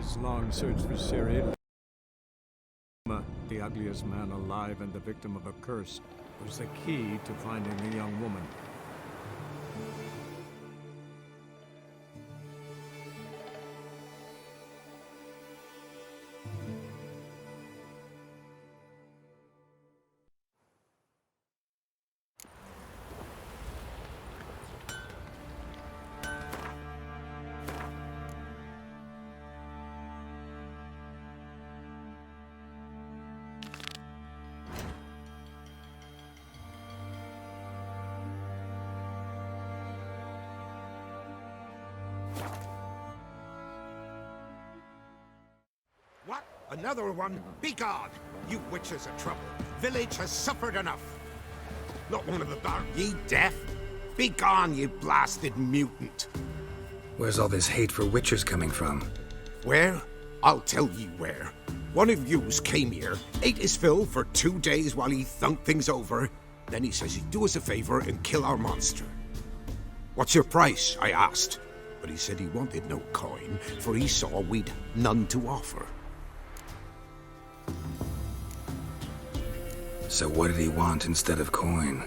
his long search for Syria, the ugliest man alive and the victim of a curse, was the key to finding the young woman. What? Another one? Begone! You witches of trouble. Village has suffered enough. Not one of the bar. Ye deaf? Begone, you blasted mutant. Where's all this hate for witchers coming from? Where? I'll tell ye where. One of yous came here, ate his fill for 2 days while he thunked things over. Then he says he'd do us a favor and kill our monster. What's your price? I asked. But he said he wanted no coin, for he saw we'd none to offer. So what did he want instead of coin?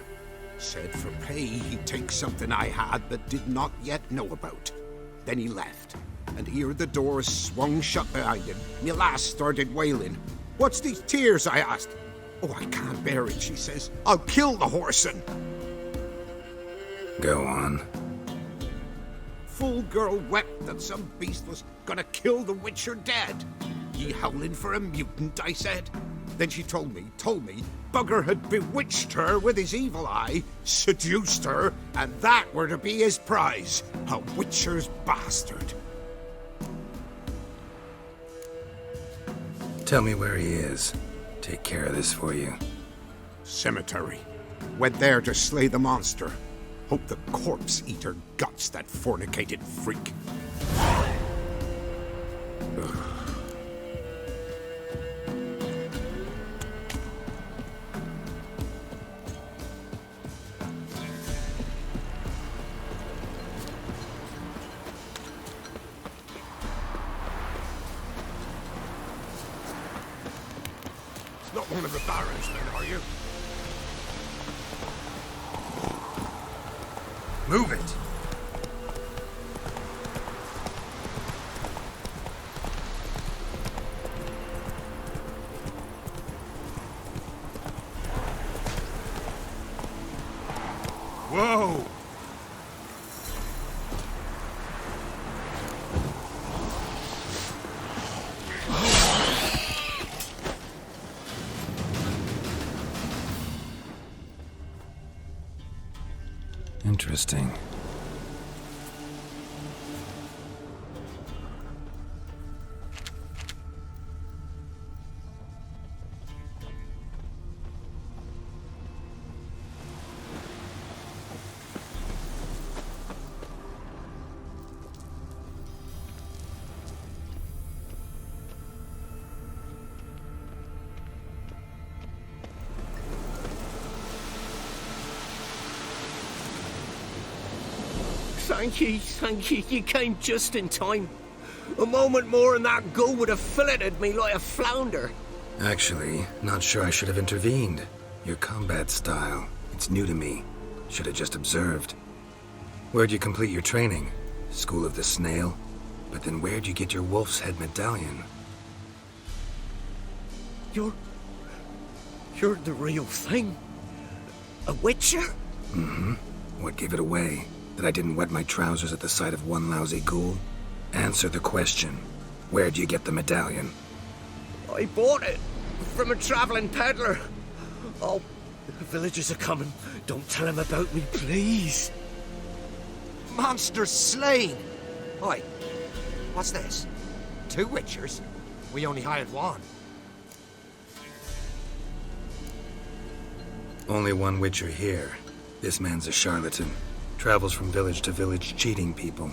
Said for pay he'd take something I had but did not yet know about. Then he left, and here the door swung shut behind him. My lass started wailing. What's these tears? I asked. Oh, I can't bear it, she says. I'll kill the whoreson. Go on. Fool girl wept that some beast was gonna kill the witcher dead. Ye howling for a mutant, I said. Then she told me, bugger had bewitched her with his evil eye, seduced her, and that were to be his prize, a witcher's bastard. Tell me where he is. Take care of this for you. Cemetery. Went there to slay the monster. Hope the corpse eater guts that fornicated freak. Not one of the Barons, then, are you? Move it! Whoa! Interesting. Thank you, you came just in time. A moment more and that gull would have filleted me like a flounder. Actually, not sure I should have intervened. Your combat style, it's new to me. Should have just observed. Where'd you complete your training? School of the Snail? But then where'd you get your wolf's head medallion? You're the real thing? A witcher? Mm-hmm. What gave it away? That I didn't wet my trousers at the sight of one lousy ghoul? Answer the question. Where'd you get the medallion? I bought it from a traveling peddler. Oh, the villagers are coming. Don't tell them about me, please. Monster slain! Oi, what's this? 2 witchers? We only hired one. Only one witcher here. This man's a charlatan. Travels from village to village cheating people.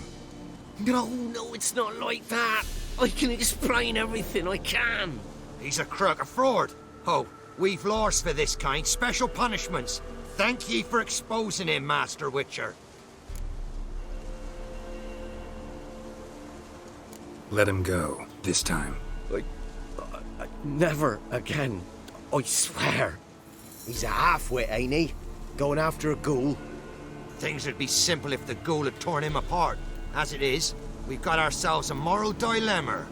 No, it's not like that. I can explain everything I can. He's a crook, a fraud. Oh, we've laws for this kind, special punishments. Thank ye for exposing him, Master Witcher. Let him go, this time. Never again. I swear. He's a half-wit, ain't he? Going after a ghoul. Things would be simple if the ghoul had torn him apart. As it is, we've got ourselves a moral dilemma.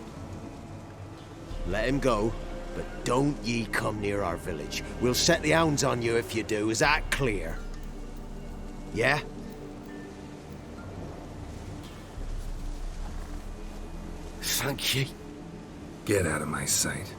Let him go, but don't ye come near our village. We'll set the hounds on you if you do. Is that clear? Yeah? Thank ye. Get out of my sight.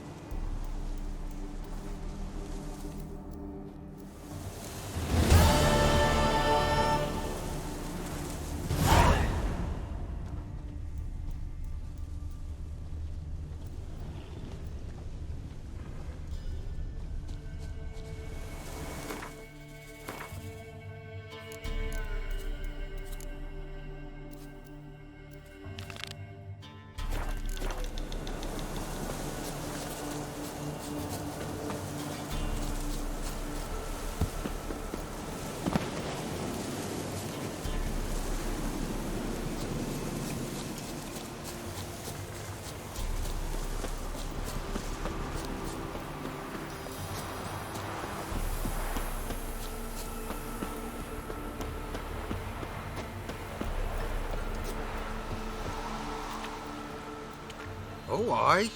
Oh, aye.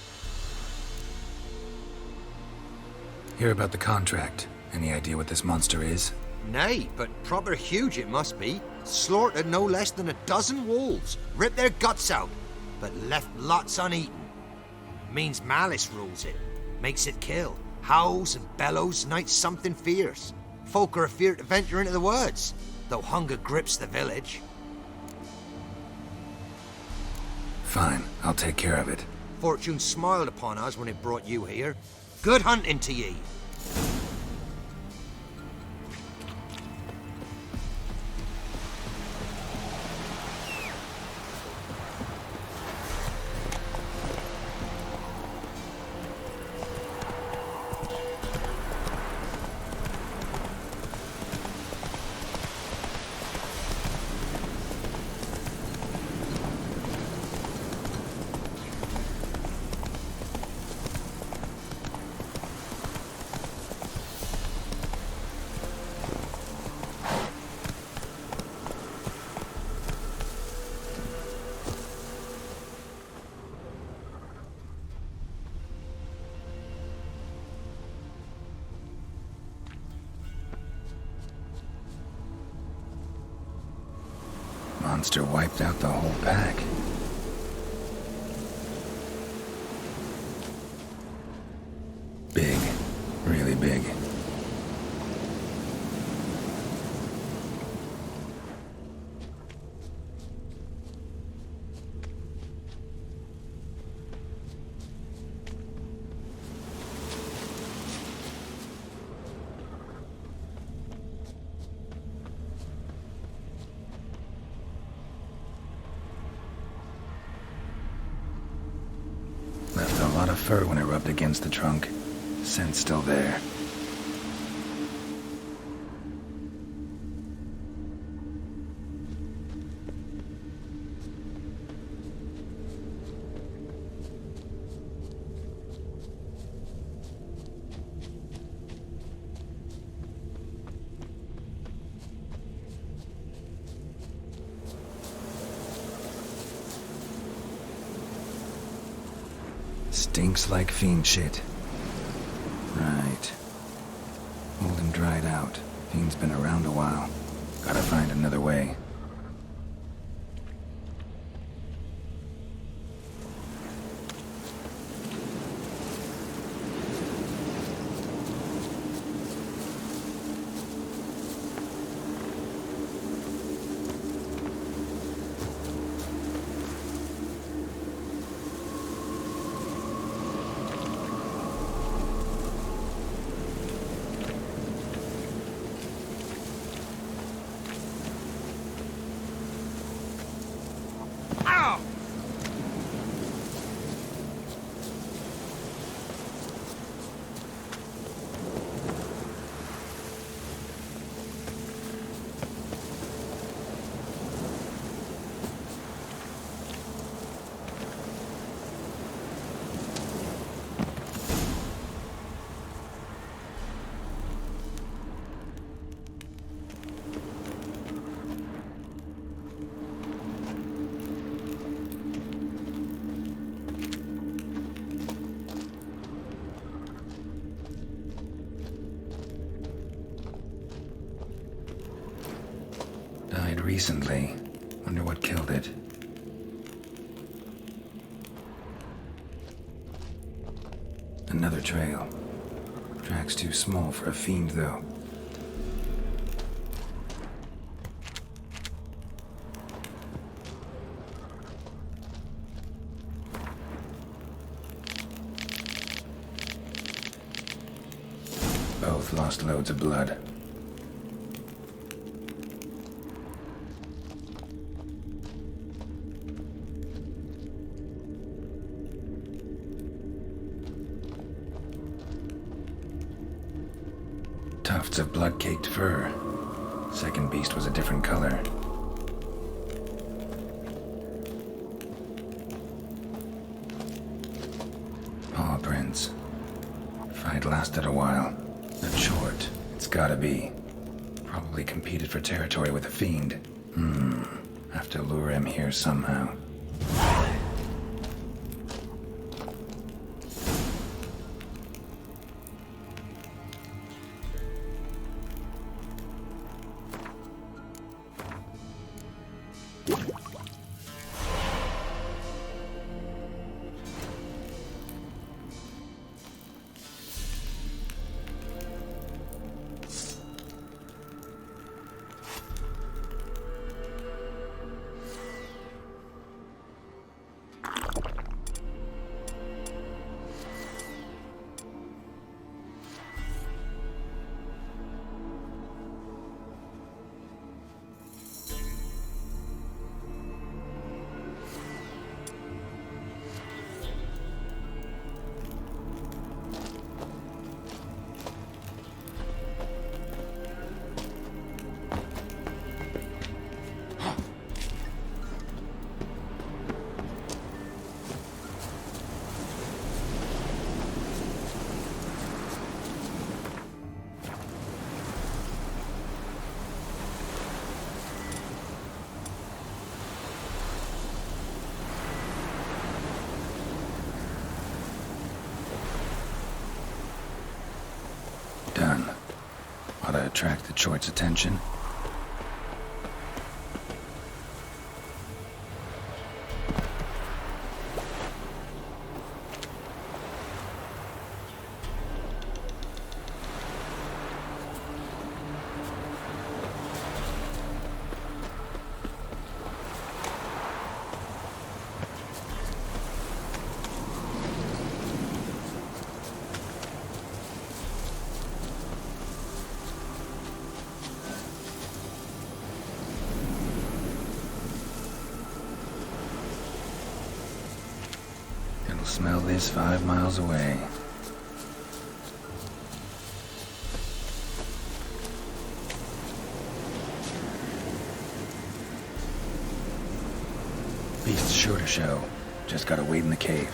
Hear about the contract. Any idea what this monster is? Nay, but proper huge it must be. Slaughtered no less than 12 wolves, ripped their guts out, but left lots uneaten. Means malice rules it, makes it kill, howls and bellows nights something fierce. Folk are afeard to venture into the woods, though hunger grips the village. Fine, I'll take care of it. Fortune smiled upon us when it brought you here. Good hunting to ye. Monster wiped out the whole pack. Big. Really big. Left a lot of fur when it rubbed against the trunk. Scent's still there. Stinks like fiend shit. Right. Old and dried out. Fiend's been around a while. Gotta find another way. recently. Wonder what killed it. Another trail. Track's too small for a fiend, though. Both lost loads of blood. Tufts of blood-caked fur. Second beast was a different color. Paw prints. Fight lasted a while. Not short. It's gotta be. Probably competed for territory with a fiend. Have to lure him here somehow. Done. Ought to attract the choit's attention. Smell this 5 miles away. Beast's sure to show. Just gotta wait in the cave.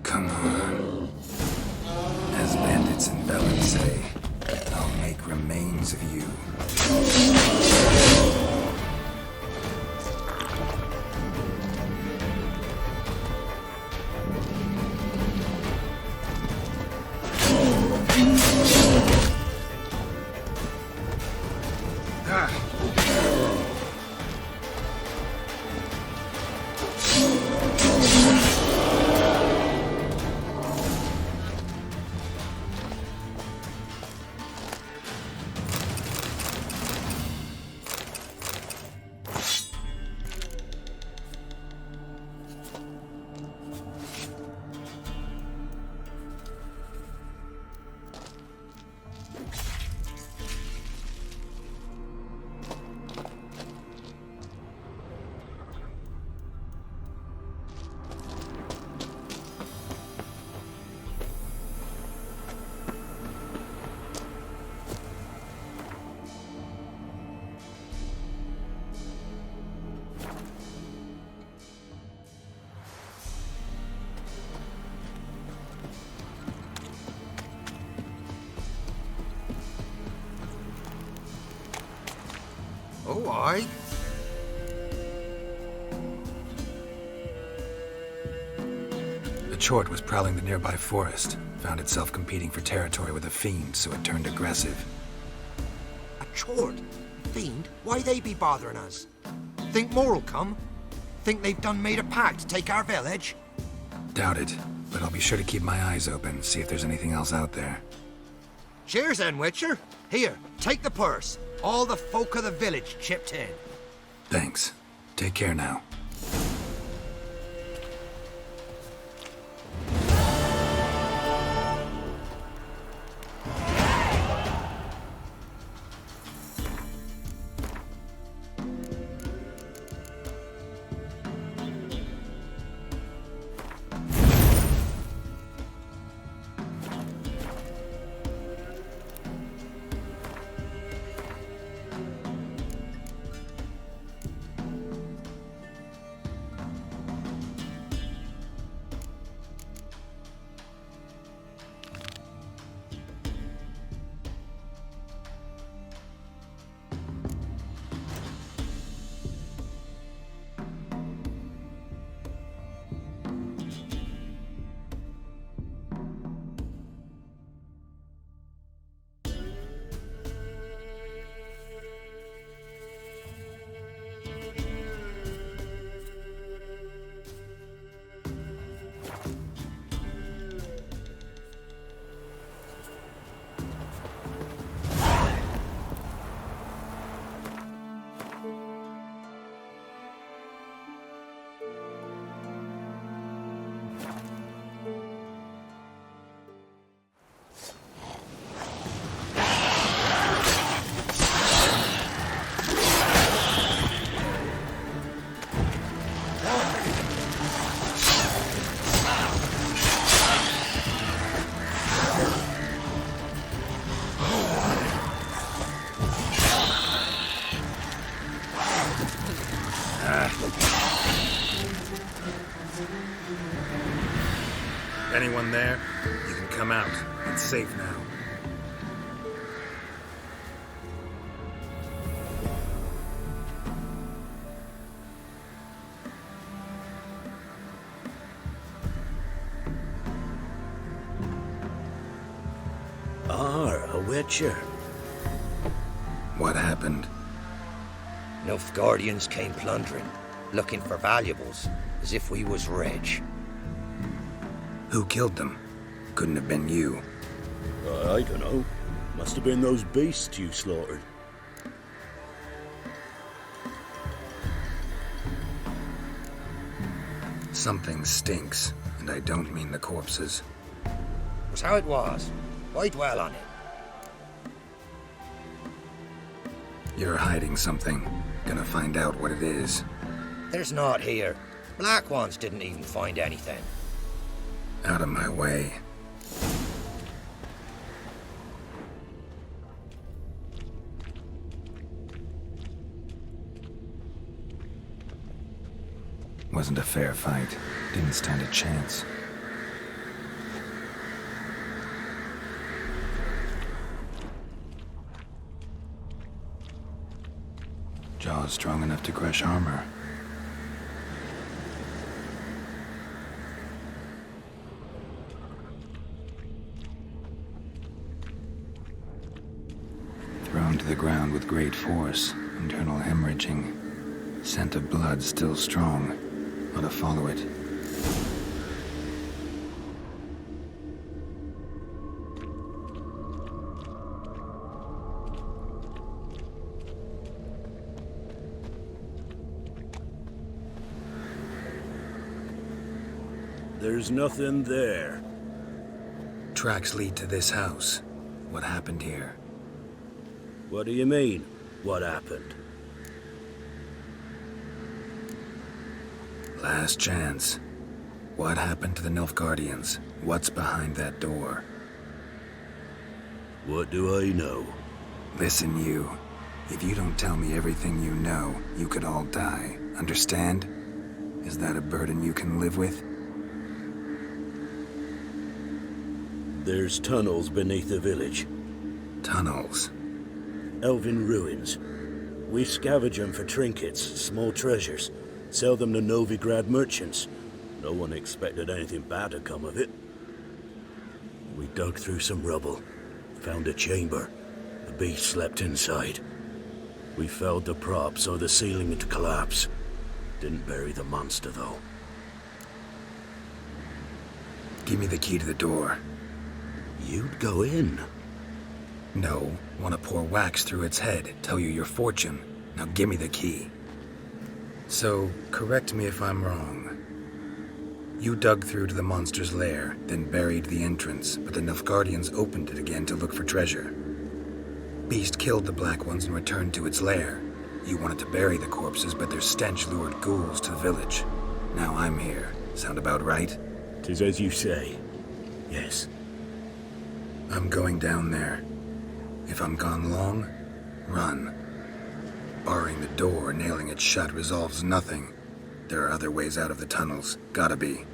Come on. As bandits and villains say, I'll make remains of you. Oh, aye. A chort was prowling the nearby forest, found itself competing for territory with a fiend, so it turned aggressive. A chort? Fiend? Why they be bothering us? Think more'll come? Think they've done made a pact to take our village? Doubt it, but I'll be sure to keep my eyes open, see if there's anything else out there. Cheers then, Witcher. Here, take the purse. All the folk of the village chipped in. Thanks. Take care now. Anyone there? You can come out. It's safe now. A Witcher. What happened? Nilfgaardians came plundering, looking for valuables, as if we was rich. Who killed them? Couldn't have been you. I don't know. Must have been those beasts you slaughtered. Something stinks, and I don't mean the corpses. Was how it was. Why dwell on it? You're hiding something. Gonna find out what it is. There's naught here. Black ones didn't even find anything. Out of my way. Wasn't a fair fight. Didn't stand a chance. Jaws strong enough to crush armor. Thrown to the ground with great force, internal hemorrhaging. Scent of blood still strong. Ought to follow it. There's nothing there. Tracks lead to this house. What happened here? What do you mean, what happened? Last chance. What happened to the Nilfgaardians? What's behind that door? What do I know? Listen, you. If you don't tell me everything you know, you could all die. Understand? Is that a burden you can live with? There's tunnels beneath the village. Tunnels. Elven ruins. We scavenge them for trinkets, small treasures. Sell them to Novigrad merchants. No one expected anything bad to come of it. We dug through some rubble. Found a chamber. The beast slept inside. We felled the prop so the ceiling would collapse. Didn't bury the monster, though. Give me the key to the door. You'd go in. No, want to pour wax through its head, tell you your fortune. Now give me the key. So, correct me if I'm wrong. You dug through to the monster's lair, then buried the entrance, but the Nilfgaardians opened it again to look for treasure. Beast killed the Black Ones and returned to its lair. You wanted to bury the corpses, but their stench lured ghouls to the village. Now I'm here. Sound about right? 'Tis as you say. Yes. I'm going down there. If I'm gone long, run. Barring the door, nailing it shut resolves nothing. There are other ways out of the tunnels. Gotta be.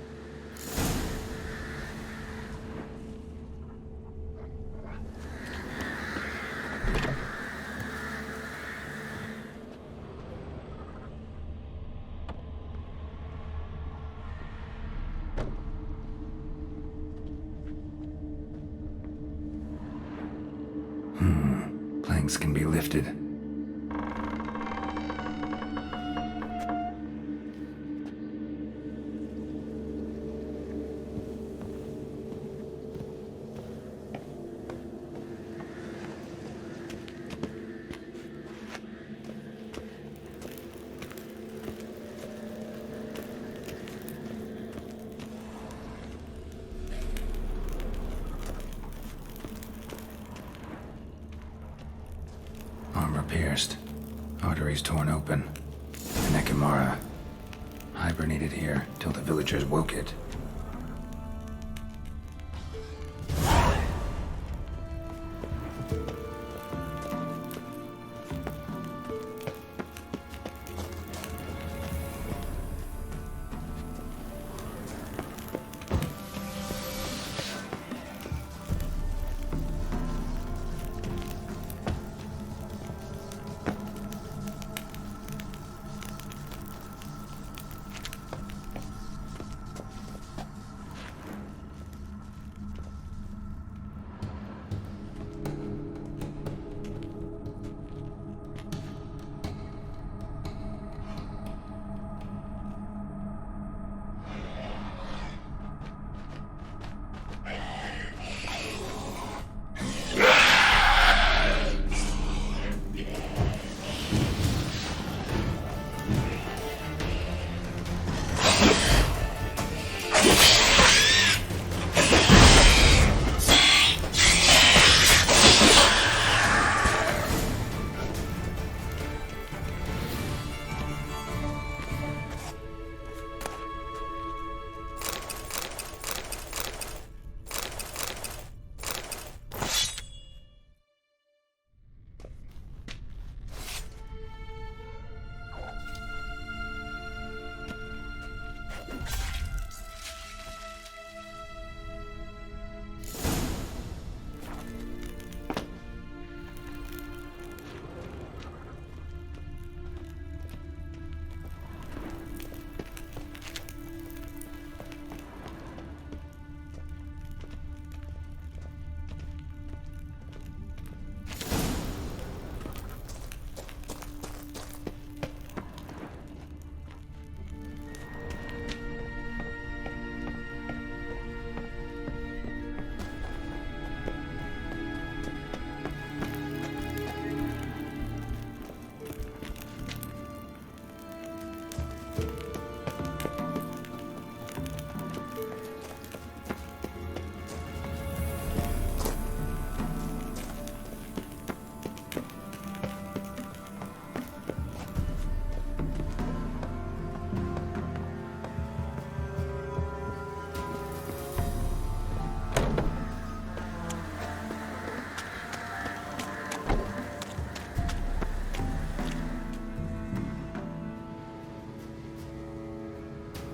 Planks can be lifted. Armor pierced. Arteries torn open. An Ekimara. Hibernated here till the villagers woke it.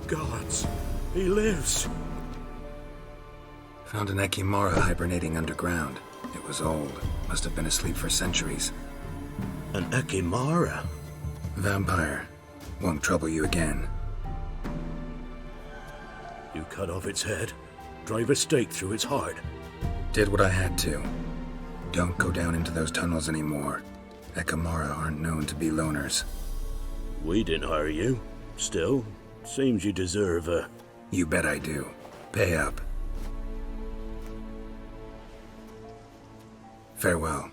Gods, he lives. Found an Ekimara hibernating underground. It was old. Must have been asleep for centuries. An Ekimara? Vampire. Won't trouble you again. You cut off its head, drive a stake through its heart. Did what I had to. Don't go down into those tunnels anymore. Ekimara aren't known to be loners. We didn't hire you. Still, seems you deserve a... You bet I do. Pay up. Farewell.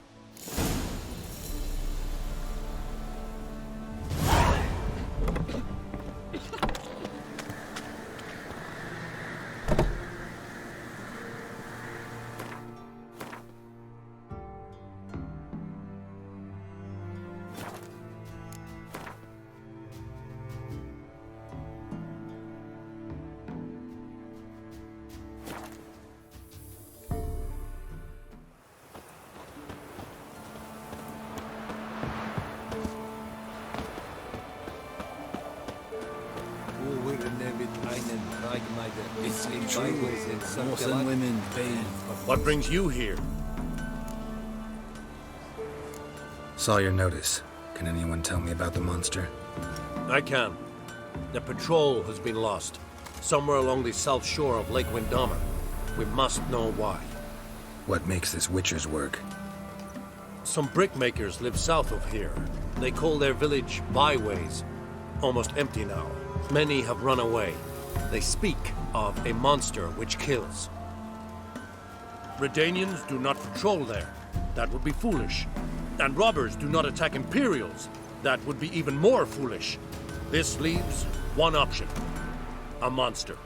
What brings you here? Saw your notice. Can anyone tell me about the monster? I can. The patrol has been lost. Somewhere along the south shore of Lake Windammer. We must know why. What makes this Witcher's work? Some brickmakers live south of here. They call their village BYWAYS. Almost empty now. Many have run away. They speak of a monster which kills. Redanians do not patrol there. That would be foolish. And robbers do not attack Imperials. That would be even more foolish. This leaves one option. A monster.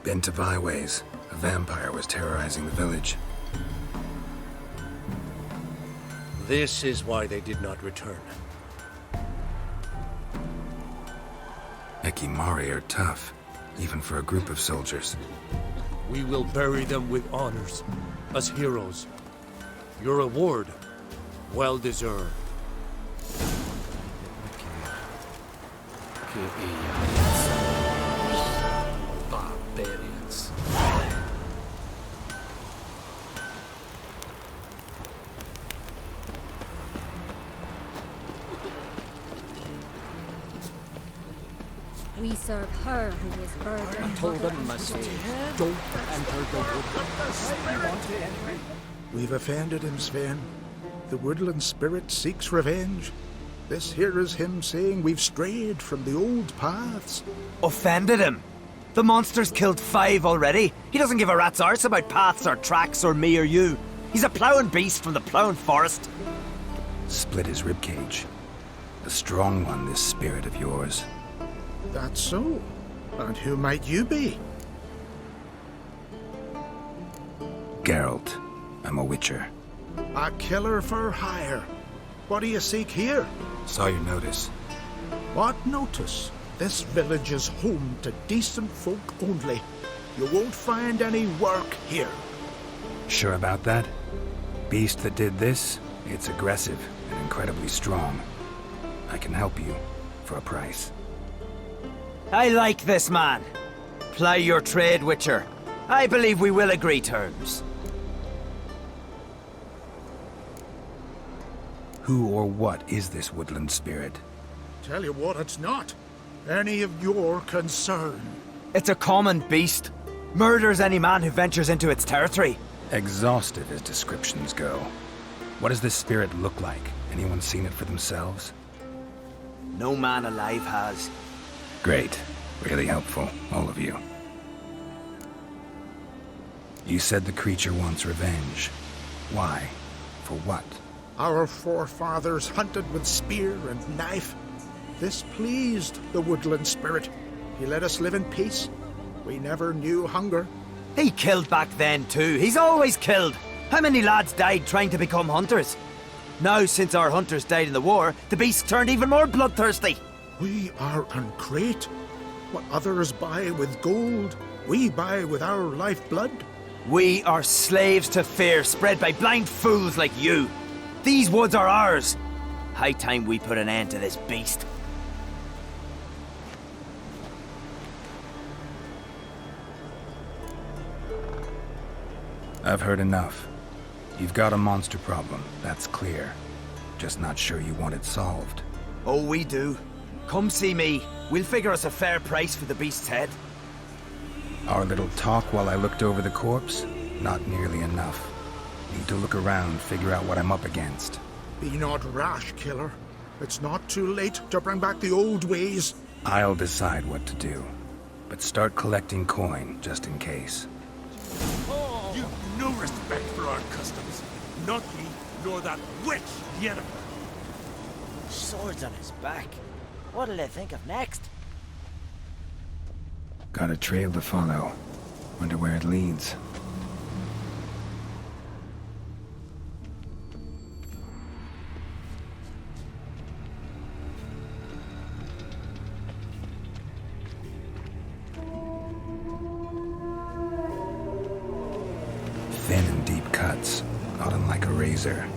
Been to BYWAYS. A vampire was terrorizing the village. This is why they did not return. Ekimari are tough, even for a group of soldiers. We will bury them with honors, as heroes. Your reward, well deserved. Barbarians. We serve her who is burdened. I told them myself, don't enter the wood. We've offended him, Sven. The woodland spirit seeks revenge. This here is him saying we've strayed from the old paths. Offended him? The monster's killed 5 already. He doesn't give a rat's arse about paths or tracks or me or you. He's a ploughing beast from the ploughing forest. Split his ribcage. A strong one, this spirit of yours. That's so. And who might you be? Geralt. I'm a Witcher. A killer for hire. What do you seek here? Saw your notice. What notice? This village is home to decent folk only. You won't find any work here. Sure about that? Beast that did this? It's aggressive and incredibly strong. I can help you for a price. I like this man. Ply your trade, Witcher. I believe we will agree terms. Who or what is this woodland spirit? Tell you what, it's not any of your concern. It's a common beast. Murders any man who ventures into its territory. Exhaustive as descriptions go. What does this spirit look like? Anyone seen it for themselves? No man alive has. Great. Really helpful, all of you. You said the creature wants revenge. Why? For what? Our forefathers hunted with spear and knife. This pleased the woodland spirit. He let us live in peace. We never knew hunger. He killed back then too. He's always killed. How many lads died trying to become hunters? Now, since our hunters died in the war, the beast turned even more bloodthirsty. We are great. What others buy with gold, we buy with our lifeblood. We are slaves to fear spread by blind fools like you. These woods are ours. High time we put an end to this beast. I've heard enough. You've got a monster problem, that's clear. Just not sure you want it solved. Oh, we do. Come see me. We'll figure us a fair price for the beast's head. Our little talk while I looked over the corpse? Not nearly enough. Need to look around, figure out what I'm up against. Be not rash, killer. It's not too late to bring back the old ways. I'll decide what to do. But start collecting coin, just in case. You've no respect for our customs. Not me, nor that witch, Yennefer. Swords on his back. What'll they think of next? Got a trail to follow. Wonder where it leads. Thin and deep cuts, not unlike a razor.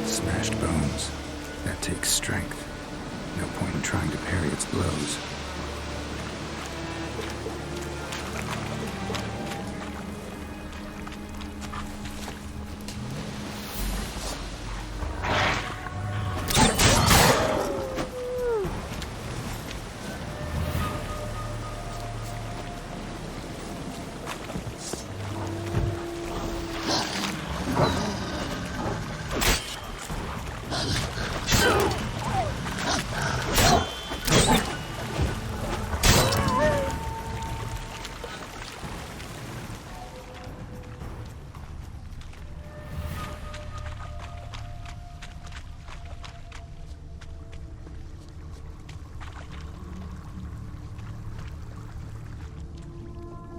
Smashed bones. That takes strength. No point in trying to parry its blows.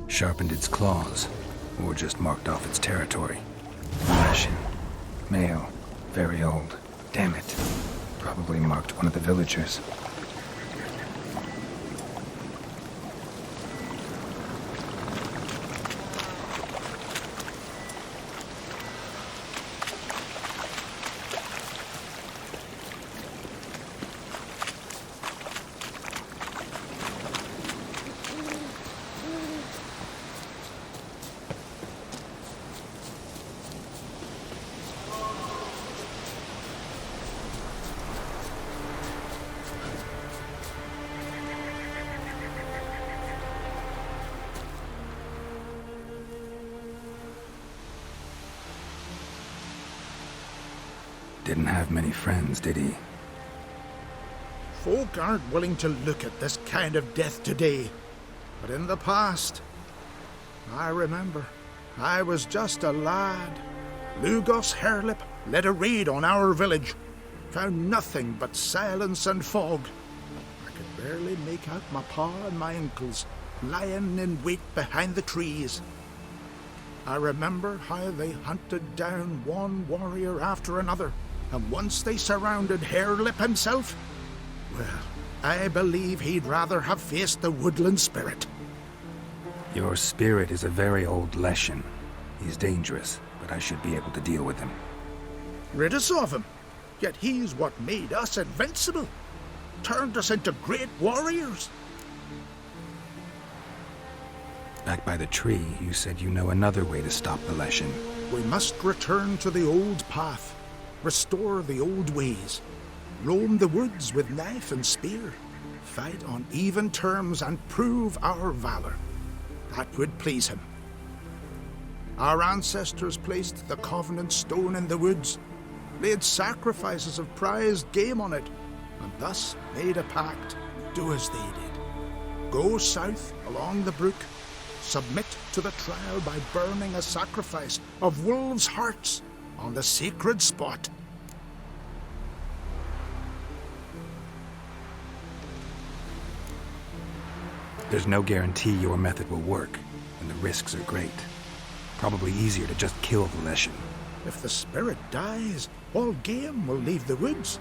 Sharpened its claws, or just marked off its territory. Russian. Male. Very old. Damn it. Probably marked one of the villagers. Didn't have many friends, did he? Folk aren't willing to look at this kind of death today. But in the past, I remember, I was just a lad. Lugos Hairlip led a raid on our village. Found nothing but silence and fog. I could barely make out my pa and my uncles lying in wait behind the trees. I remember how they hunted down one warrior after another, and once they surrounded Hairlip himself, well, I believe he'd rather have faced the woodland spirit. Your spirit is a very old Leshen. He's dangerous, but I should be able to deal with him. Rid us of him, yet he's what made us invincible. Turned us into great warriors. Back by the tree, you said you know another way to stop the Leshen. We must return to the old path, restore the old ways, roam the woods with knife and spear, fight on even terms and prove our valor. That would please him. Our ancestors placed the Covenant Stone in the woods, laid sacrifices of prized game on it, and thus made a pact. Do as they did. Go south along the brook, submit to the trial by burning a sacrifice of wolves' hearts on the sacred spot. There's no guarantee your method will work, and the risks are great. Probably easier to just kill the Leshen. If the spirit dies, all game will leave the woods.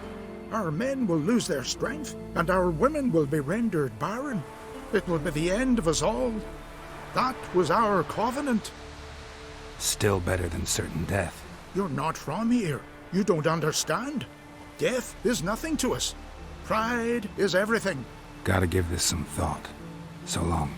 Our men will lose their strength, and our women will be rendered barren. It will be the end of us all. That was our covenant. Still better than certain death. You're not from here. You don't understand. Death is nothing to us. Pride is everything. Gotta give this some thought. So long.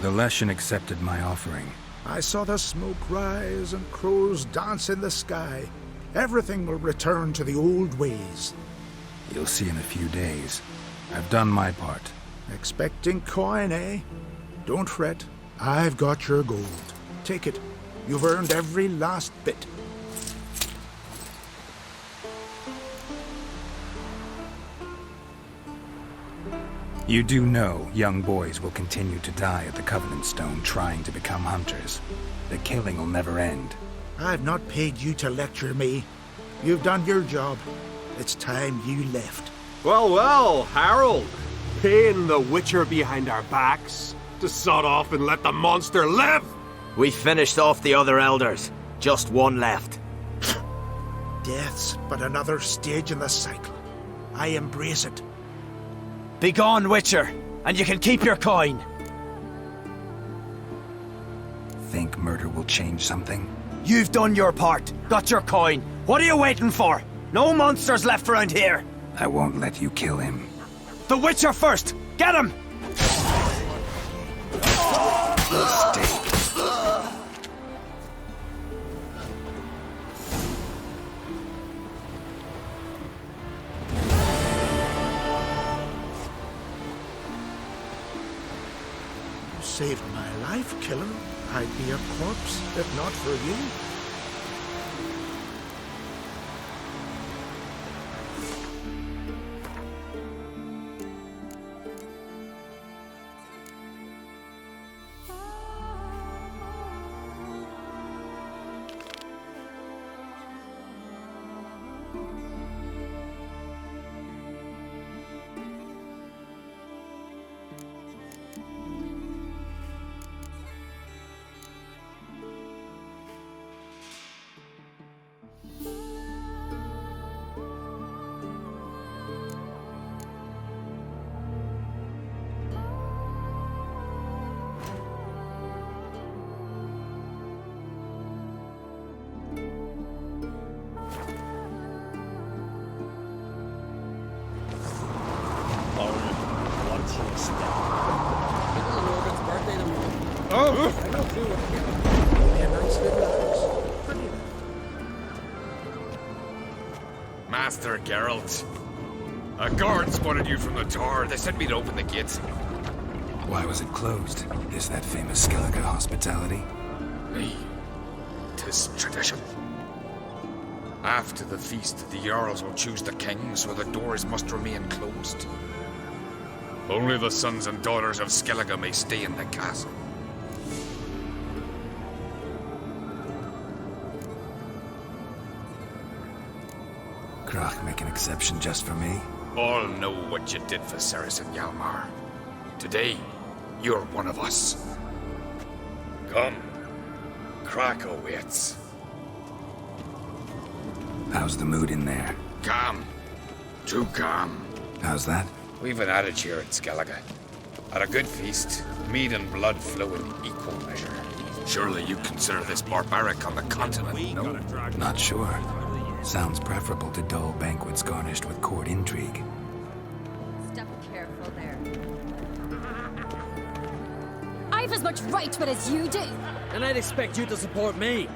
The Leshen accepted my offering. I saw the smoke rise and crows dance in the sky. Everything will return to the old ways. You'll see in a few days. I've done my part. Expecting coin, eh? Don't fret. I've got your gold. Take it. You've earned every last bit. You do know young boys will continue to die at the Covenant Stone trying to become hunters. The killing will never end. I've not paid you to lecture me. You've done your job. It's time you left. Well, well, Harold. Paying the Witcher behind our backs to sod off and let the monster live! We finished off the other elders. Just one left. Death's but another stage in the cycle. I embrace it. Be gone, Witcher, and you can keep your coin. Think murder will change something? You've done your part. Got your coin. What are you waiting for? No monsters left around here. I won't let you kill him. The Witcher first! Get him! saved my life, killer. I'd be a corpse if not for you. Master Geralt. A guard spotted you from the tower. They sent me to open the gates. Why was it closed? Is that famous Skellige hospitality? Nay, 'tis tradition. After the feast, the Jarls will choose the king, so the doors must remain closed. Only the sons and daughters of Skellige may stay in the castle. Krach make an exception just for me? All know what you did for Ceres and Hjalmar. Today, you're one of us. Come. Krach awaits. How's the mood in there? Calm. Too calm. How's that? We've an adage here at Skellige. At a good feast, meat and blood flow in equal measure. Surely you consider this barbaric on the continent, no? Not sure. Sounds preferable to dull banquets garnished with court intrigue. Step careful there. I've as much right to it as you do. And I'd expect you to support me,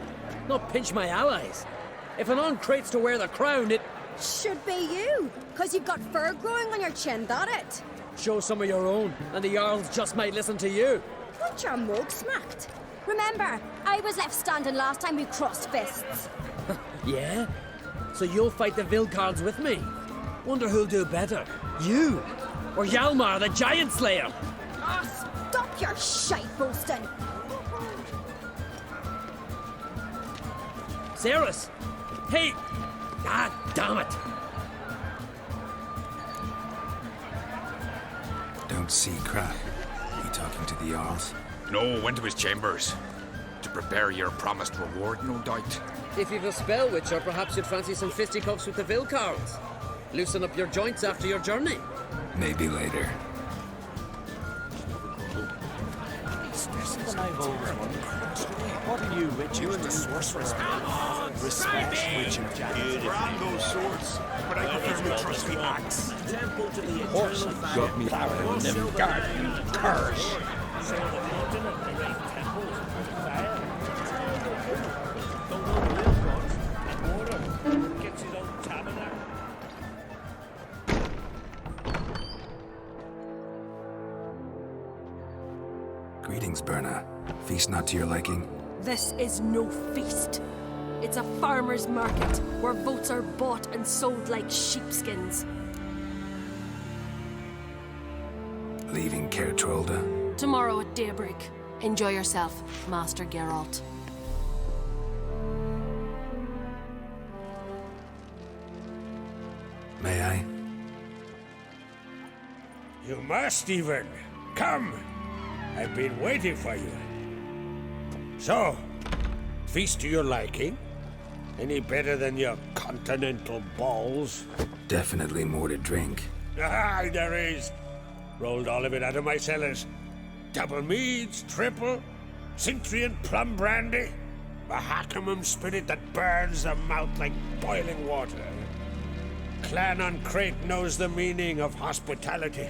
not pinch my allies. If an uncrate's to wear the crown, it should be you, because you've got fur growing on your chin, that it? Show some of your own, and the Jarls just might listen to you. Want your mug smacked? Remember, I was left standing last time we crossed fists. Yeah? So you'll fight the Vilcards with me? Wonder who'll do better, you or Hjalmar the Giant Slayer? Oh, stop your shite boasting! Ceres! Hey! Ah, damn it! Don't see Krach. You talking to the Jarls? No, went to his chambers. To prepare your promised reward, no doubt. If you've a spell witcher, perhaps you'd fancy some fisticuffs with the Vilcards. Loosen up your joints after your journey. Maybe later. What are you, Richard? You and the sorceress. Respect Richard Jackson. Brand those swords, but I prefer my trusty axe. Horse got me power in them garden curs. Greetings, Berna. Feast not to your liking? This is no feast. It's a farmer's market where votes are bought and sold like sheepskins. Leaving Caer Trolda? Tomorrow at daybreak. Enjoy yourself, Master Geralt. May I? You must even. Come. I've been waiting for you. So, feast to your liking? Any better than your continental balls? Definitely more to drink. Ah, there is. Rolled all of it out of my cellars. Double meads, triple, Cintrian plum brandy, a Hackamum spirit that burns the mouth like boiling water. Clan on Crate knows the meaning of hospitality.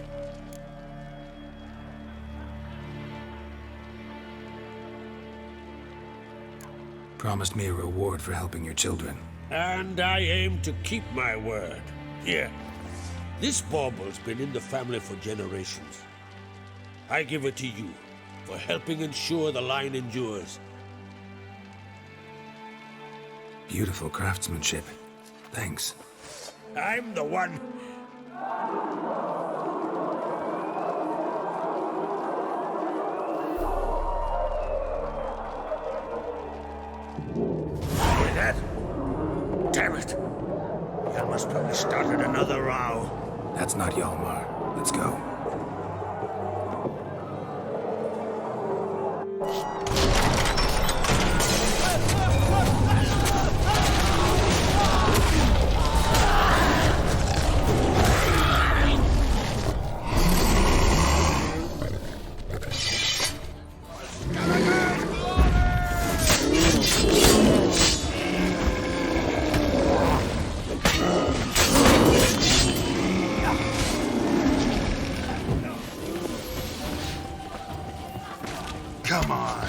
Promised me a reward for helping your children. And I aim to keep my word. Here, this bauble's been in the family for generations. I give it to you, for helping ensure the line endures. Beautiful craftsmanship. Thanks. I'm the one. Hear that? Damn it! Hjalmar's probably started another row. That's not Hjalmar. Let's go. Come on.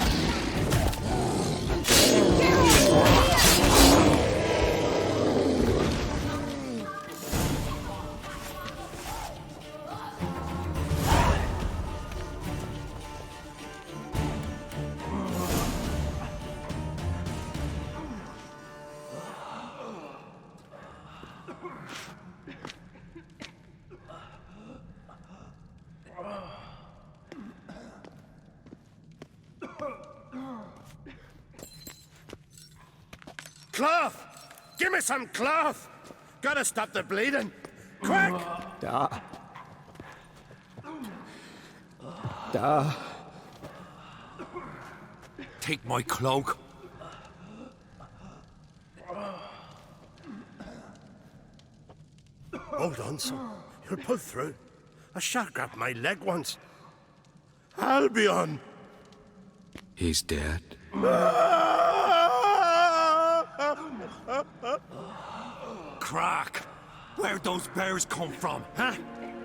Cloth! Give me some cloth! Gotta stop the bleeding! Quick! Da. Da. Take my cloak. Hold on, son. You'll pull through. A shark grabbed my leg once. Albion! He's dead. Crack! Where'd those bears come from, huh?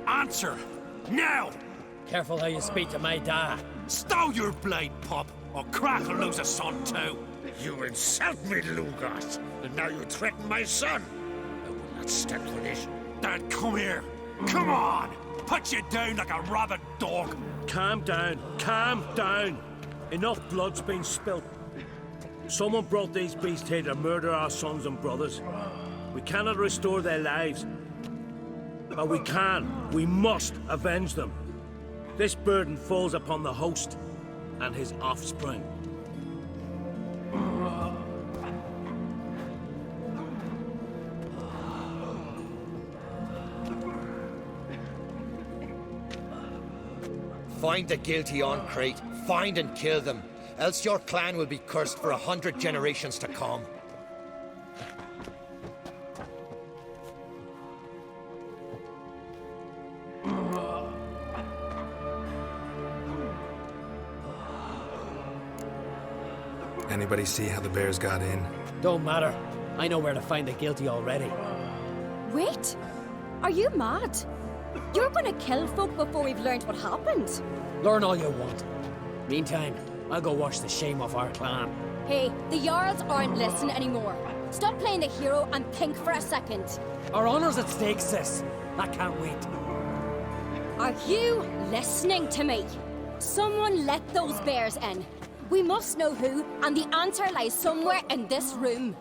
Answer! Now! Careful how you speak to my dad. Stow your blade, pup, or Crack will lose a son too. You insult me, Lugos, and now you threaten my son. I will not stand for this. Dad, come here. Come on! Put you down like a rabid dog. Calm down. Calm down. Enough blood's been spilt. Someone brought these beasts here to murder our sons and brothers. We cannot restore their lives. But we can. We must avenge them. This burden falls upon the host and his offspring. Find the guilty on Crete. Find and kill them. Else your clan will be cursed for 100 generations to come. Anybody see how the bears got in? Don't matter. I know where to find the guilty already. Wait! Are you mad? You're gonna kill folk before we've learned what happened. Learn all you want. Meantime, I'll go wash the shame off our clan. Hey, the Jarls aren't listening anymore. Stop playing the hero and think for a second. Our honor's at stake, sis. I can't wait. Are you listening to me? Someone let those bears in. We must know who, and the answer lies somewhere in this room.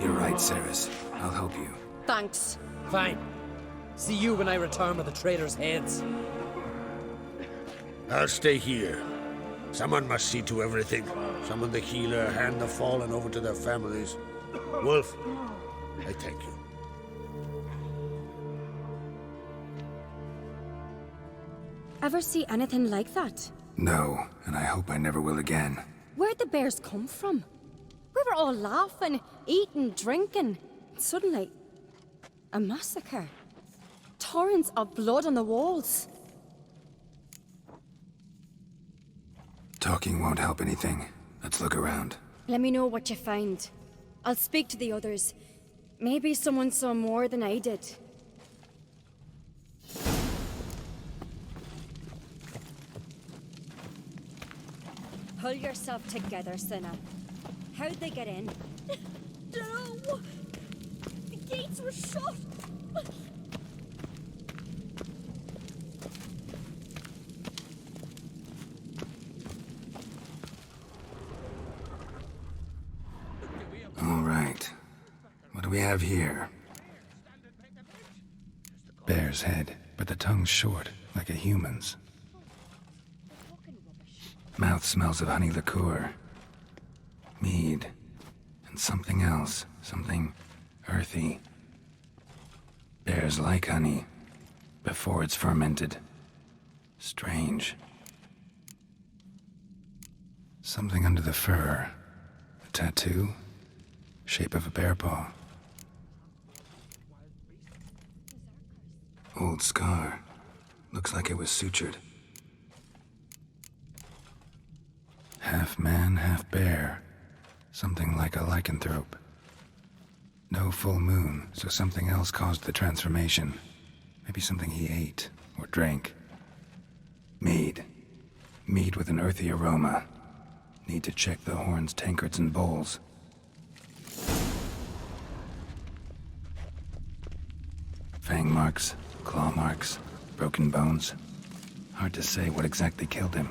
You're right, Ceres. I'll help you. Thanks. Fine. See you when I return with the traitors' heads. I'll stay here. Someone must see to everything. Summon the healer, hand the fallen over to their families. Wolf, I thank you. Ever see anything like that? No, and I hope I never will again. Where'd the bears come from? We were all laughing, eating, drinking. Suddenly, a massacre. Torrents of blood on the walls. Talking won't help anything. Let's look around. Let me know what you find. I'll speak to the others. Maybe someone saw more than I did. Pull yourself together, Cinna. How'd they get in? No! The gates were shut! All right. What do we have here? Bear's head, but the tongue's short, like a human's. Mouth smells of honey liqueur. Mead. And something else. Something earthy. Bears like honey. Before it's fermented. Strange. Something under the fur. A tattoo? Shape of a bear paw. Old scar. Looks like it was sutured. Half man, half bear. Something like a lycanthrope. No full moon, so something else caused the transformation. Maybe something he ate or drank. Mead. Mead with an earthy aroma. Need to check the horns, tankards, and bowls. Fang marks, claw marks, broken bones. Hard to say what exactly killed him.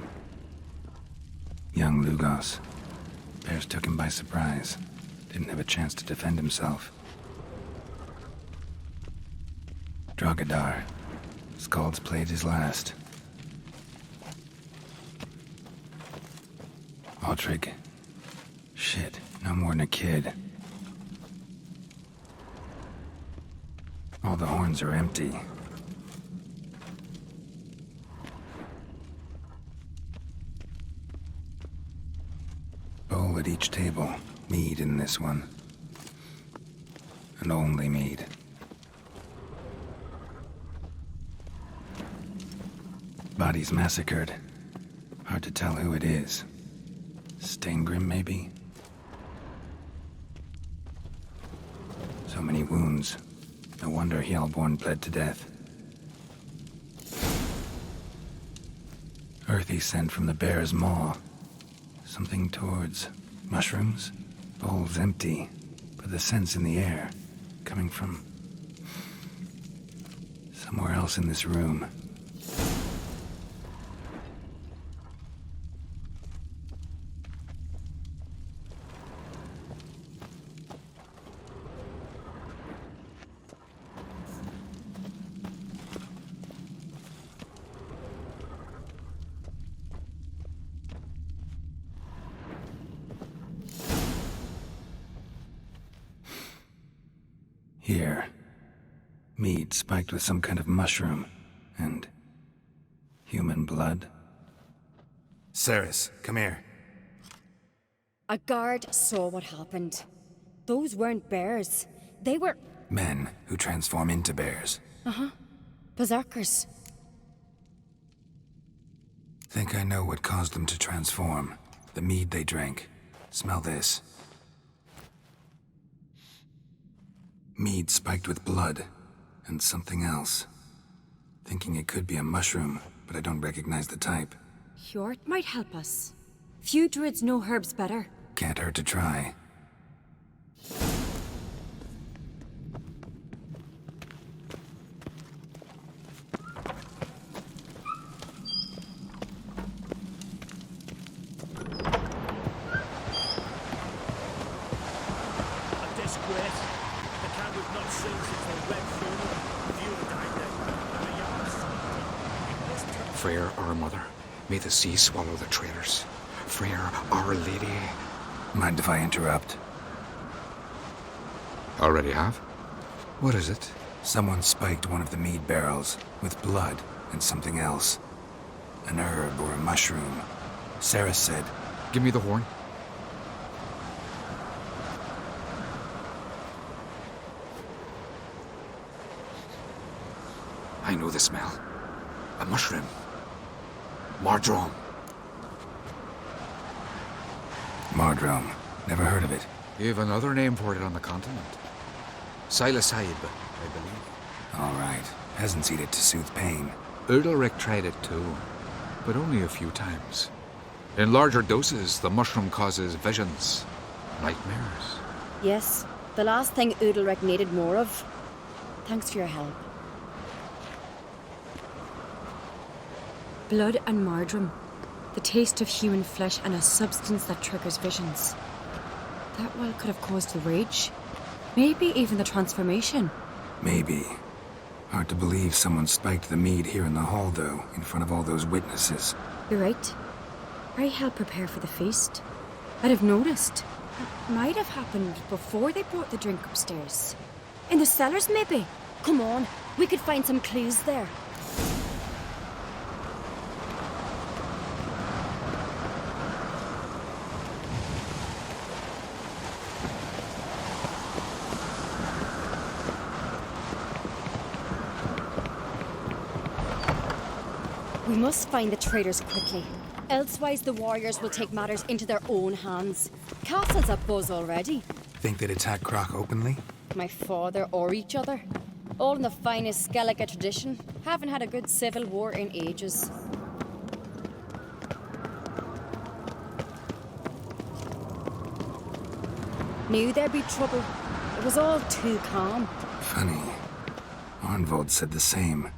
Young Lugos. Bears took him by surprise. Didn't have a chance to defend himself. Drogadar. Skald's played his last. Altrig. Shit, no more than a kid. All the horns are empty. Bowl at each table. Mead in this one. And only mead. Bodies massacred. Hard to tell who it is. Staingrim, maybe? So many wounds. No wonder Hjalborn bled to death. Earthy scent from the bear's maw. Something towards mushrooms? Bowl's empty, but the scent's in the air. Coming from somewhere else in this room. Here. Mead spiked with some kind of mushroom. And human blood. Ceres, come here. A guard saw what happened. Those weren't bears. They were... Men who transform into bears. Uh-huh. Berserkers. Think I know what caused them to transform. The mead they drank. Smell this. Mead spiked with blood, and something else. Thinking it could be a mushroom, but I don't recognize the type. Hjort might help us. Few druids know herbs better. Can't hurt to try. Freyr, our mother, may the sea swallow the traitors. Freyr, our lady. Mind if I interrupt? Already have? What is it? Someone spiked one of the mead barrels with blood and something else. An herb or a mushroom. Sarah said... Give me the horn. I know the smell. A mushroom. Mardrome. Mardrome. Never heard of it. You have another name for it on the continent. Silaside, I believe. All right. Peasants eat it to soothe pain. Udalric tried it too, but only a few times. In larger doses, the mushroom causes visions, nightmares. Yes, the last thing Udalric needed more of. Thanks for your help. Blood and marjoram. The taste of human flesh and a substance that triggers visions. That well could have caused the rage. Maybe even the transformation. Maybe. Hard to believe someone spiked the mead here in the hall, though, in front of all those witnesses. You're right. I helped prepare for the feast. I'd have noticed. It might have happened before they brought the drink upstairs. In the cellars, maybe? Come on, we could find some clues there. We must find the traitors quickly. Elsewise, the warriors will take matters into their own hands. Castle's a buzz already. Think they'd attack Croc openly? My father or each other. All in the finest Skellige tradition. Haven't had a good civil war in ages. Knew there'd be trouble. It was all too calm. Funny. Arnvold said the same.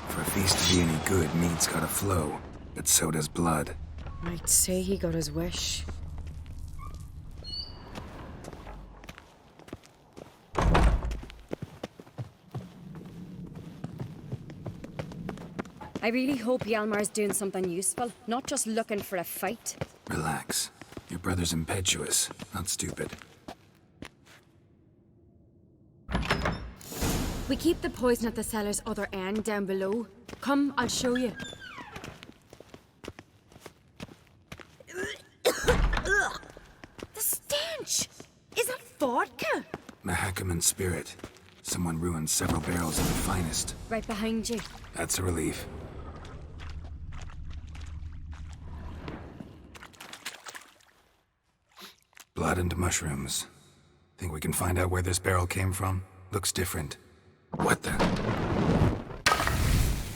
For a feast to be any good, mead's gotta flow, but so does blood. I'd say he got his wish. I really hope Hjalmar's doing something useful, not just looking for a fight. Relax. Your brother's impetuous, not stupid. We keep the poison at the cellar's other end down below. Come, I'll show you. The stench! Is that vodka? Mahakaman spirit. Someone ruined several barrels of the finest. Right behind you. That's a relief. Blood and mushrooms. Think we can find out where this barrel came from? Looks different. What the?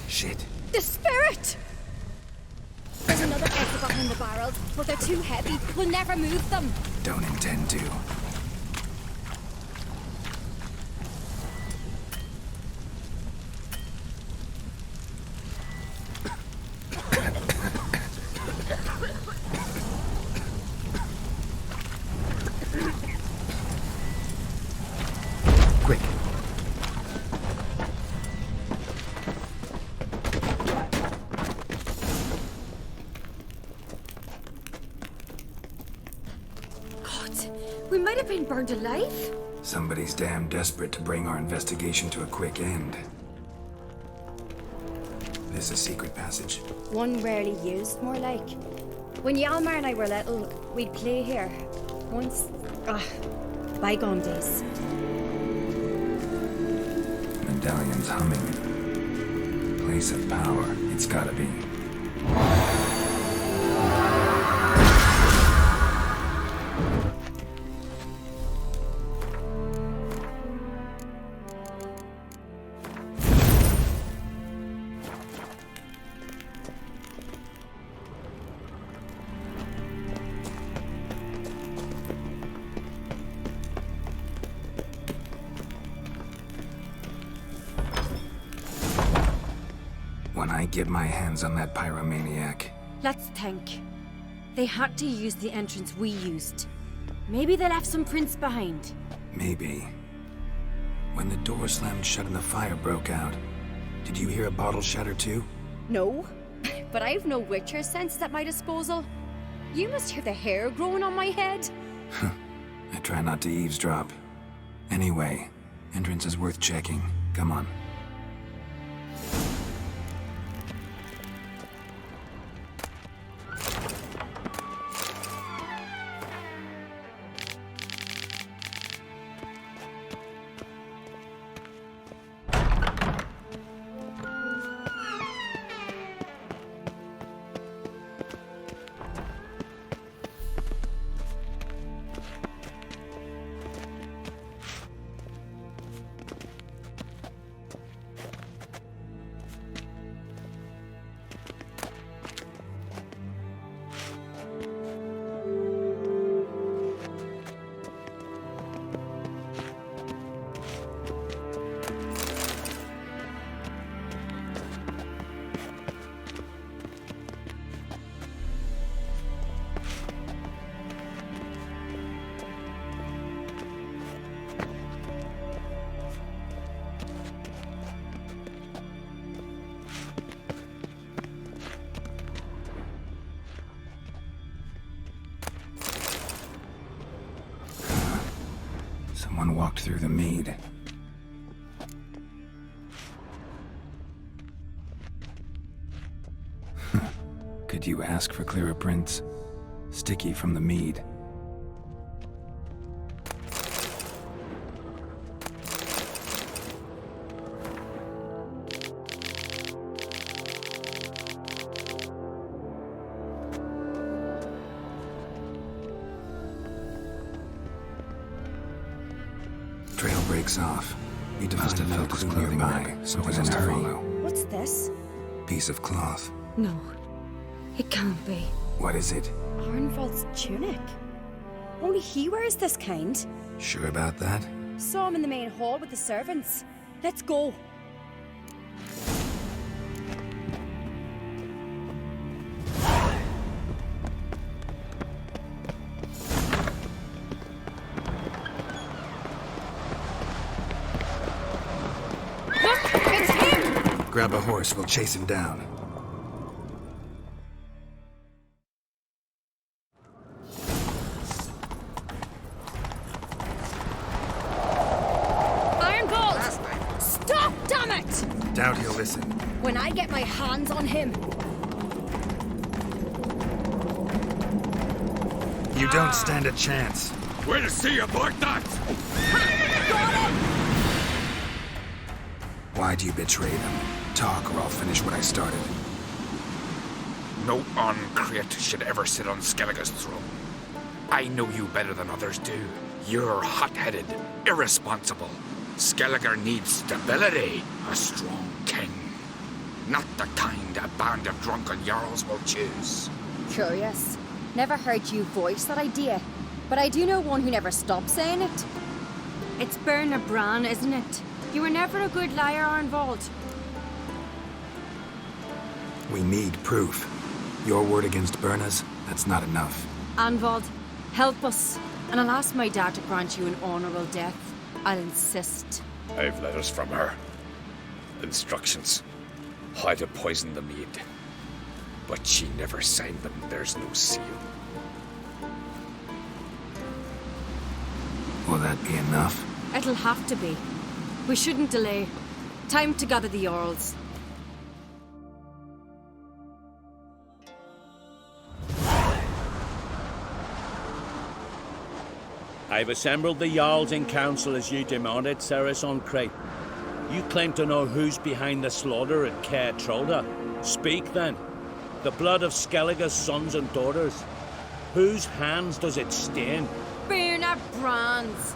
Shit. The spirit! There's another exit behind the barrels, but they're too heavy. We'll never move them. Don't intend to. Quick. We might have been burned alive. Somebody's damn desperate to bring our investigation to a quick end. This is a secret passage. One rarely used, more like. When Hjalmar and I were little, we'd play here. Once. Bygone days. Medallion's humming. Place of power. It's gotta be. When I get my hands on that pyromaniac. Let's think. They had to use the entrance we used. Maybe they left some prints behind. Maybe. When the door slammed shut and the fire broke out, did you hear a bottle shatter too? No, but I've no Witcher sense at my disposal. You must hear the hair growing on my head. I try not to eavesdrop. Anyway, entrance is worth checking. Come on. Someone walked through the mead. Could you ask for clearer prints? Sticky from the mead. Trail breaks off. Need to find another clue nearby, so it in a hurry. What's this? Piece of cloth. No, it can't be. What is it? Arnvald's tunic. Only he wears this kind. Sure about that? Saw him in the main hall with the servants. Let's go. Look, it's him! Grab a horse, we'll chase him down. Doubt he'll listen. When I get my hands on him. You don't stand a chance. We'll see about that! Why'd you betray them? Talk or I'll finish what I started. No uncreate should ever sit on Skellige's throne. I know you better than others do. You're hot-headed, irresponsible. Skellige needs stability, a strong king. Not the kind a band of drunken jarls will choose. Curious. Never heard you voice that idea, but I do know one who never stops saying it. It's Berna Bran, isn't it? You were never a good liar, Arnvald. We need proof. Your word against Berna's, that's not enough. Arnvald, help us, and I'll ask my dad to grant you an honorable death. I'll insist. I've letters from her. Instructions. How to poison the mead. But she never signed them. There's no seal. Will that be enough? It'll have to be. We shouldn't delay. Time to gather the Jarls. I've assembled the Jarls in council as you demanded, Ceres on Crate. You claim to know who's behind the slaughter at Caer Trolda. Speak then. The blood of Skellige's sons and daughters. Whose hands does it stain? Berna Bran's.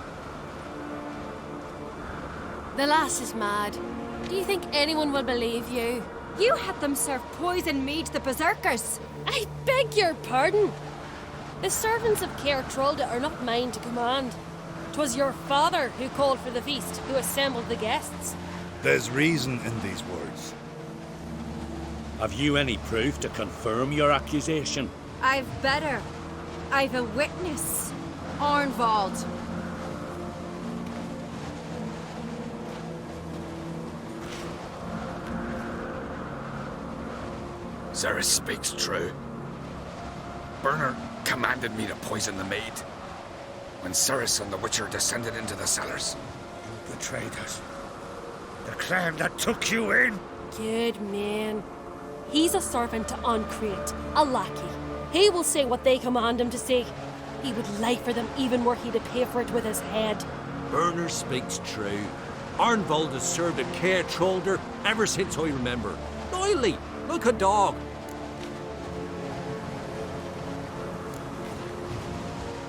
The lass is mad. Do you think anyone will believe you? You had them serve poison mead to the berserkers. I beg your pardon. The servants of Caer Trolda are not mine to command. 'Twas your father who called for the feast, who assembled the guests. There's reason in these words. Have you any proof to confirm your accusation? I've better. I've a witness. Arnvald. Ceres speaks true. Berna commanded me to poison the maid. When Ceres and the Witcher descended into the cellars. You betrayed us. The clan that took you in. Good man. He's a servant to Uncreate, a lackey. He will say what they command him to say. He would lie for them even were he to pay for it with his head. Berner speaks true. Arnvald has served at Caer Trolda ever since I remember. Loyally, like a dog.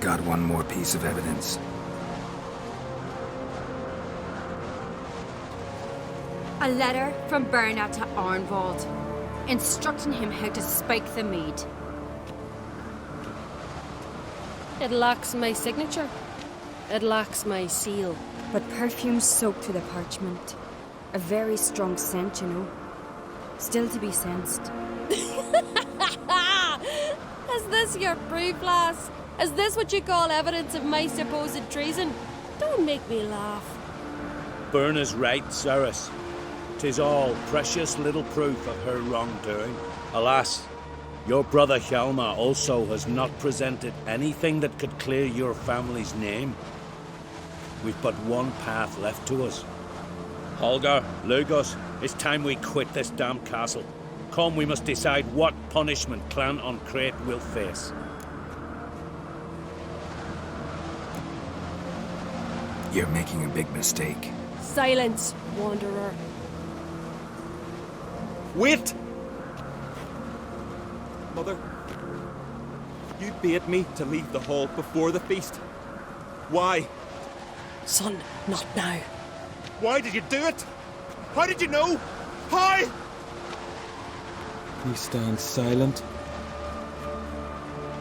Got one more piece of evidence. A letter from Berna to Arnvald, instructing him how to spike the mead. It lacks my signature. It lacks my seal. But perfume soaked through the parchment. A very strong scent, you know. Still to be sensed. Is this your proof, lass? Is this what you call evidence of my supposed treason? Don't make me laugh. Berna's right, Ceres. 'Tis all precious little proof of her wrongdoing. Alas, your brother Hjalmar also has not presented anything that could clear your family's name. We've but one path left to us. Holger, Lugos, it's time we quit this damn castle. Come, we must decide what punishment Clan Uncrate will face. You're making a big mistake. Silence, Wanderer. Wait! Mother, you bade me to leave the hall before the feast. Why? Son, not now. Why did you do it? How did you know? How? You stand silent.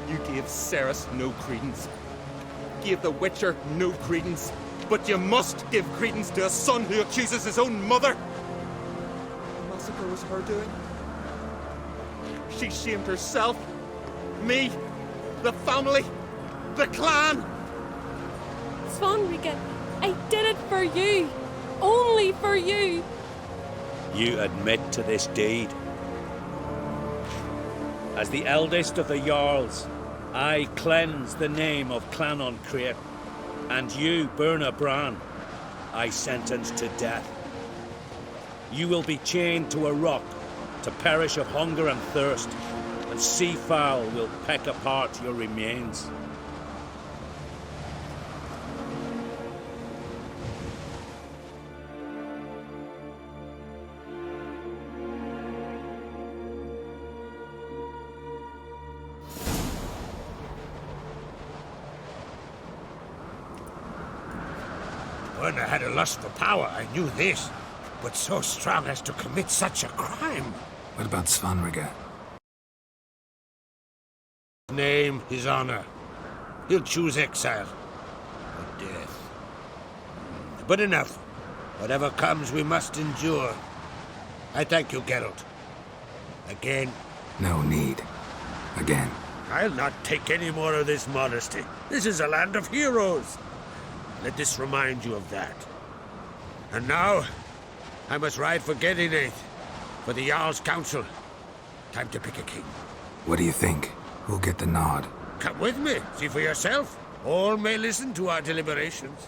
You gave Ceres no credence. Gave the Witcher no credence. But you must give credence to a son who accuses his own mother. The massacre was her doing. She shamed herself, me, the family, the clan. Svanrika, I did it for you. Only for you. You admit to this deed. As the eldest of the Jarls, I cleanse the name of Clan Uncrate, and you, Burna Bran, I sentence to death. You will be chained to a rock to perish of hunger and thirst, and sea fowl will peck apart your remains. When I had a lust for power, I knew this. But so strong as to commit such a crime. What about Svanrika? His name, his honor. He'll choose exile. Or death. But enough. Whatever comes, we must endure. I thank you, Geralt. Again. No need. Again. I'll not take any more of this modesty. This is a land of heroes. Let this remind you of that. And now, I must ride for Gedinath, for the Jarl's Council. Time to pick a king. What do you think? Who'll get the nod? Come with me, see for yourself. All may listen to our deliberations.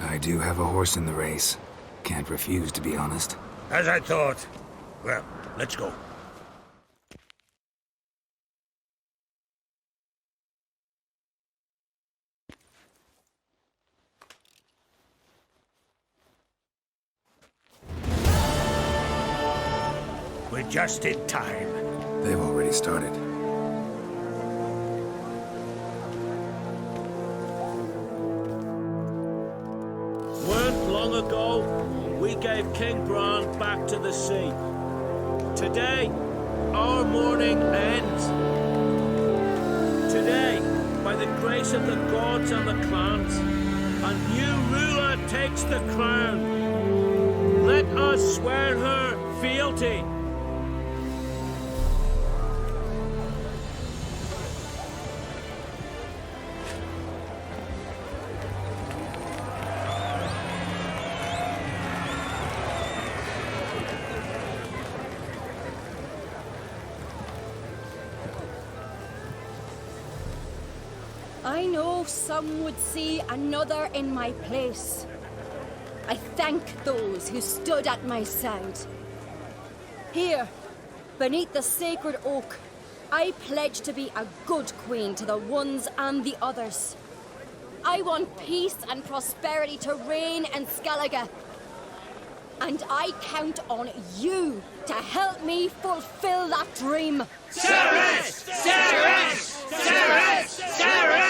I do have a horse in the race. Can't refuse, to be honest. As I thought. Well, let's go. We're just in time. They've already started. Weren't long ago, we gave King Bran back to the sea. Today, our mourning ends. Today, by the grace of the gods and the clans, a new ruler takes the crown. Let us swear her fealty. I know some would see another in my place. I thank those who stood at my side. Here, beneath the sacred oak, I pledge to be a good queen to the ones and the others. I want peace and prosperity to reign in Skellige. And I count on you to help me fulfill that dream. Ceres! Ceres! Ceres! Ceres!